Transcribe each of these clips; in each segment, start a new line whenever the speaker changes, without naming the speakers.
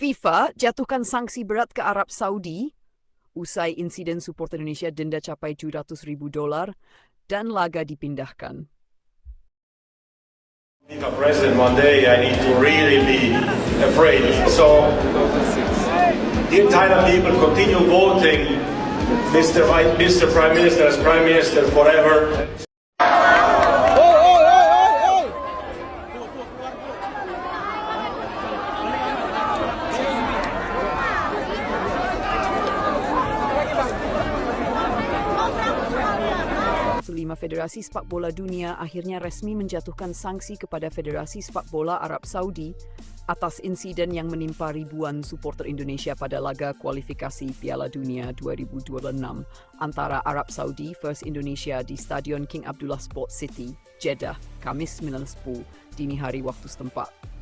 FIFA jatuhkan sanksi berat ke Arab Saudi usai insiden supporter Indonesia denda capai $700.000 dan laga dipindahkan.
If a president one day, I need to really be afraid. So the entire people continue voting Mr. Prime Minister as Prime Minister forever.
Kelima Federasi Sepak Bola Dunia akhirnya resmi menjatuhkan sanksi kepada Federasi Sepak Bola Arab Saudi atas insiden yang menimpa ribuan supporter Indonesia pada laga kualifikasi Piala Dunia 2026 antara Arab Saudi vs Indonesia di Stadion King Abdullah Sports City, Jeddah, Kamis 9 dini hari waktu setempat.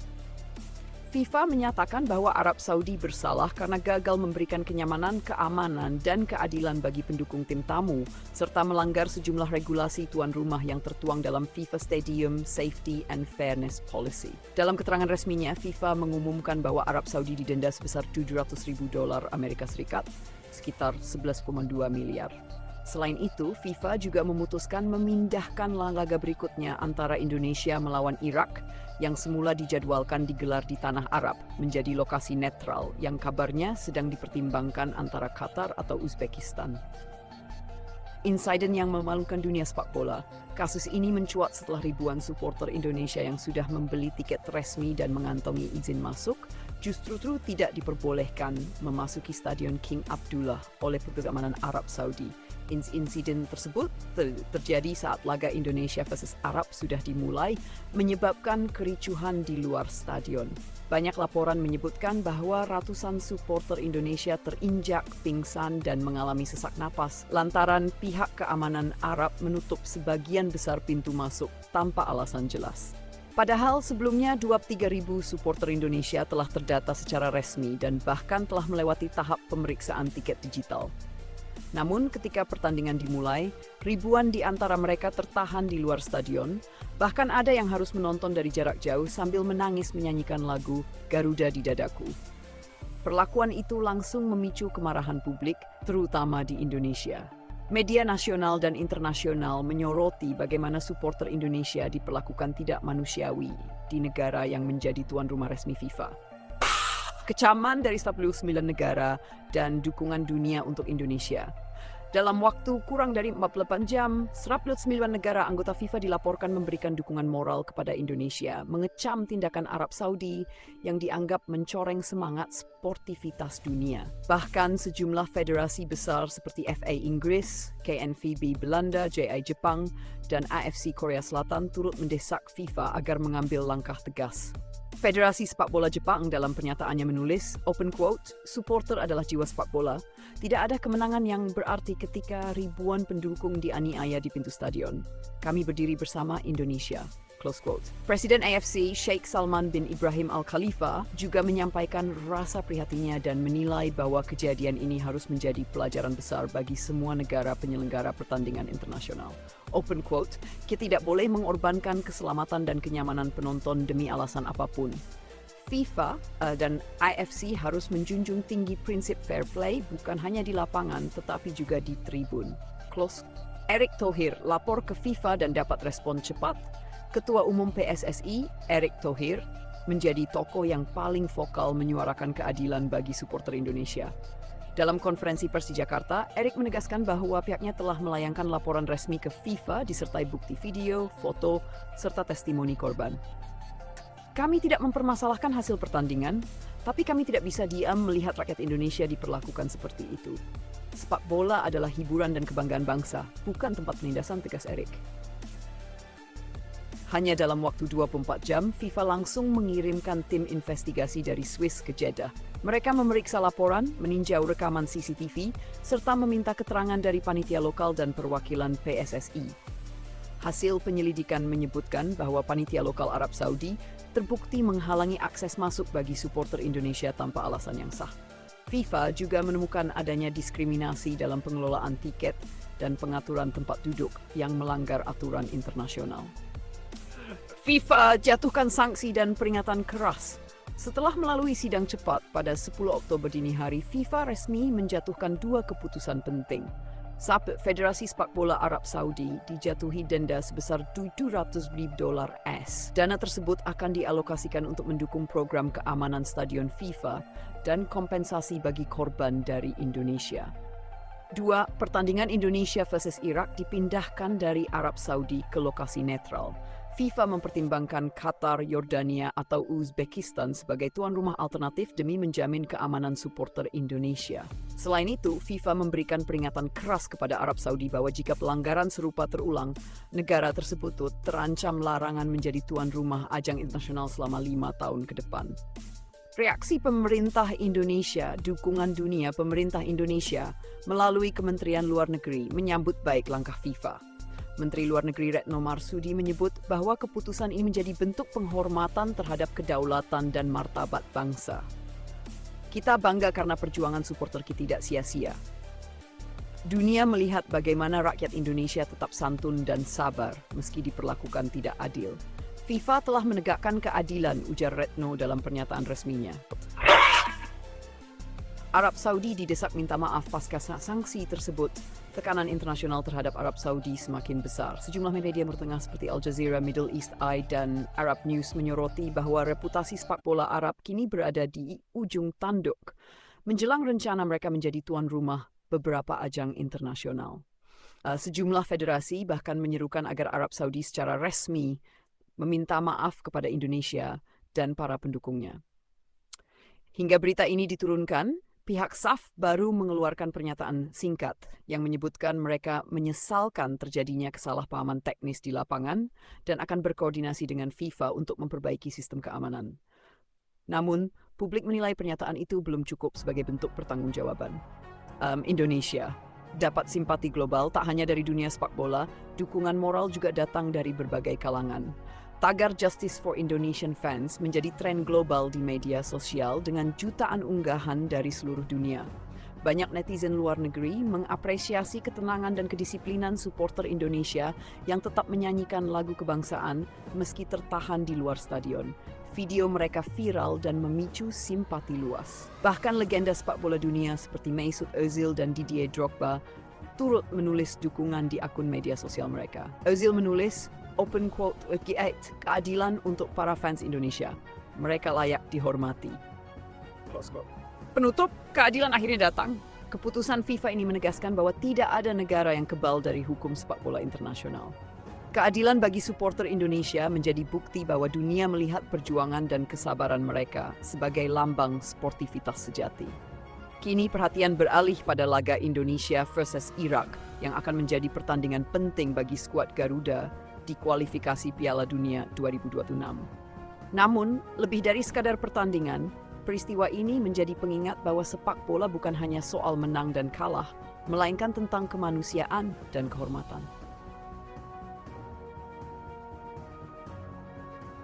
FIFA menyatakan bahwa Arab Saudi bersalah karena gagal memberikan kenyamanan, keamanan, dan keadilan bagi pendukung tim tamu, serta melanggar sejumlah regulasi tuan rumah yang tertuang dalam FIFA Stadium Safety and Fairness Policy. Dalam keterangan resminya, FIFA mengumumkan bahwa Arab Saudi didenda sebesar $700.000 Amerika Serikat, sekitar 11,2 miliar. Selain itu, FIFA juga memutuskan memindahkan laga berikutnya antara Indonesia melawan Irak yang semula dijadwalkan digelar di Tanah Arab menjadi lokasi netral yang kabarnya sedang dipertimbangkan antara Qatar atau Uzbekistan. Insiden yang memalukan dunia sepak bola, kasus ini mencuat setelah ribuan supporter Indonesia yang sudah membeli tiket resmi dan mengantongi izin masuk justru tidak diperbolehkan memasuki Stadion King Abdullah oleh petugas keamanan Arab Saudi. Insiden tersebut terjadi saat laga Indonesia versus Arab sudah dimulai, menyebabkan kericuhan di luar stadion. Banyak laporan menyebutkan bahwa ratusan supporter Indonesia terinjak, pingsan, dan mengalami sesak napas lantaran pihak keamanan Arab menutup sebagian besar pintu masuk tanpa alasan jelas. Padahal sebelumnya 23.000 supporter Indonesia telah terdata secara resmi dan bahkan telah melewati tahap pemeriksaan tiket digital. Namun ketika pertandingan dimulai, ribuan di antara mereka tertahan di luar stadion, bahkan ada yang harus menonton dari jarak jauh sambil menangis menyanyikan lagu Garuda di Dadaku. Perlakuan itu langsung memicu kemarahan publik, terutama di Indonesia. Media nasional dan internasional menyoroti bagaimana supporter Indonesia diperlakukan tidak manusiawi di negara yang menjadi tuan rumah resmi FIFA. Kecaman dari 49 negara dan dukungan dunia untuk Indonesia. Dalam waktu kurang dari 48 jam, 109 negara anggota FIFA dilaporkan memberikan dukungan moral kepada Indonesia, mengecam tindakan Arab Saudi yang dianggap mencoreng semangat sportivitas dunia. Bahkan sejumlah federasi besar seperti FA Inggris, KNVB Belanda, JI Jepang, dan AFC Korea Selatan turut mendesak FIFA agar mengambil langkah tegas. Federasi Sepak Bola Jepang dalam pernyataannya menulis, open quote, supporter adalah jiwa sepak bola. Tidak ada kemenangan yang berarti ketika ribuan pendukung dianiaya di pintu stadion. Kami berdiri bersama Indonesia. Close quote. Presiden AFC Sheikh Salman bin Ibrahim Al Khalifa juga menyampaikan rasa prihatinnya dan menilai bahwa kejadian ini harus menjadi pelajaran besar bagi semua negara penyelenggara pertandingan internasional. Open quote, kita tidak boleh mengorbankan keselamatan dan kenyamanan penonton demi alasan apapun. FIFA dan AFC harus menjunjung tinggi prinsip fair play bukan hanya di lapangan tetapi juga di tribun. Close. Erick Thohir lapor ke FIFA dan dapat respon cepat. Ketua Umum PSSI, Erick Thohir, menjadi tokoh yang paling vokal menyuarakan keadilan bagi supporter Indonesia. Dalam konferensi pers di Jakarta, Erick menegaskan bahwa pihaknya telah melayangkan laporan resmi ke FIFA disertai bukti video, foto, serta testimoni korban. Kami tidak mempermasalahkan hasil pertandingan, tapi kami tidak bisa diam melihat rakyat Indonesia diperlakukan seperti itu. Sepak bola adalah hiburan dan kebanggaan bangsa, bukan tempat penindasan, tegas Erick. Hanya dalam waktu 24 jam, FIFA langsung mengirimkan tim investigasi dari Swiss ke Jeddah. Mereka memeriksa laporan, meninjau rekaman CCTV, serta meminta keterangan dari panitia lokal dan perwakilan PSSI. Hasil penyelidikan menyebutkan bahwa panitia lokal Arab Saudi terbukti menghalangi akses masuk bagi supporter Indonesia tanpa alasan yang sah. FIFA juga menemukan adanya diskriminasi dalam pengelolaan tiket dan pengaturan tempat duduk yang melanggar aturan internasional. FIFA jatuhkan sanksi dan peringatan keras Setelah melalui sidang cepat pada 10 Oktober dini hari, FIFA resmi menjatuhkan 2 keputusan penting. Federasi Sepak Bola Arab Saudi dijatuhi denda sebesar $700 ribu. Dana tersebut akan dialokasikan untuk mendukung program keamanan stadion FIFA dan kompensasi bagi korban dari Indonesia. 2. Pertandingan Indonesia versus Irak dipindahkan dari Arab Saudi ke lokasi netral. FIFA mempertimbangkan Qatar, Yordania, atau Uzbekistan sebagai tuan rumah alternatif demi menjamin keamanan supporter Indonesia. Selain itu, FIFA memberikan peringatan keras kepada Arab Saudi bahwa jika pelanggaran serupa terulang, negara tersebut terancam larangan menjadi tuan rumah ajang internasional selama 5 tahun ke depan. Reaksi pemerintah Indonesia, dukungan dunia pemerintah Indonesia melalui Kementerian Luar Negeri menyambut baik langkah FIFA. Menteri Luar Negeri Retno Marsudi menyebut bahwa keputusan ini menjadi bentuk penghormatan terhadap kedaulatan dan martabat bangsa. Kita bangga karena perjuangan supporter kita tidak sia-sia. Dunia melihat bagaimana rakyat Indonesia tetap santun dan sabar meski diperlakukan tidak adil. FIFA telah menegakkan keadilan, ujar Retno dalam pernyataan resminya. Arab Saudi didesak minta maaf pasca sanksi tersebut. Tekanan internasional terhadap Arab Saudi semakin besar. Sejumlah media bertengah seperti Al Jazeera, Middle East Eye, dan Arab News menyoroti bahwa reputasi sepak bola Arab kini berada di ujung tanduk menjelang rencana mereka menjadi tuan rumah beberapa ajang internasional. Sejumlah federasi bahkan menyerukan agar Arab Saudi secara resmi meminta maaf kepada Indonesia dan para pendukungnya. Hingga berita ini diturunkan, pihak SAF baru mengeluarkan pernyataan singkat yang menyebutkan mereka menyesalkan terjadinya kesalahpahaman teknis di lapangan dan akan berkoordinasi dengan FIFA untuk memperbaiki sistem keamanan. Namun, publik menilai pernyataan itu belum cukup sebagai bentuk pertanggungjawaban. Indonesia dapat simpati global tak hanya dari dunia sepak bola, dukungan moral juga datang dari berbagai kalangan. Tagar Justice for Indonesian Fans menjadi tren global di media sosial dengan jutaan unggahan dari seluruh dunia. Banyak netizen luar negeri mengapresiasi ketenangan dan kedisiplinan supporter Indonesia yang tetap menyanyikan lagu kebangsaan meski tertahan di luar stadion. Video mereka viral dan memicu simpati luas. Bahkan legenda sepak bola dunia seperti Mesut Ozil dan Didier Drogba turut menulis dukungan di akun media sosial mereka. Ozil menulis, open quote, keadilan untuk para fans Indonesia. Mereka layak dihormati. Penutup, keadilan akhirnya datang. Keputusan FIFA ini menegaskan bahwa tidak ada negara yang kebal dari hukum sepak bola internasional. Keadilan bagi supporter Indonesia menjadi bukti bahwa dunia melihat perjuangan dan kesabaran mereka sebagai lambang sportivitas sejati. Kini perhatian beralih pada laga Indonesia versus Irak yang akan menjadi pertandingan penting bagi skuad Garuda di kualifikasi Piala Dunia 2026. Namun, lebih dari sekadar pertandingan, peristiwa ini menjadi pengingat bahwa sepak bola bukan hanya soal menang dan kalah, melainkan tentang kemanusiaan dan kehormatan.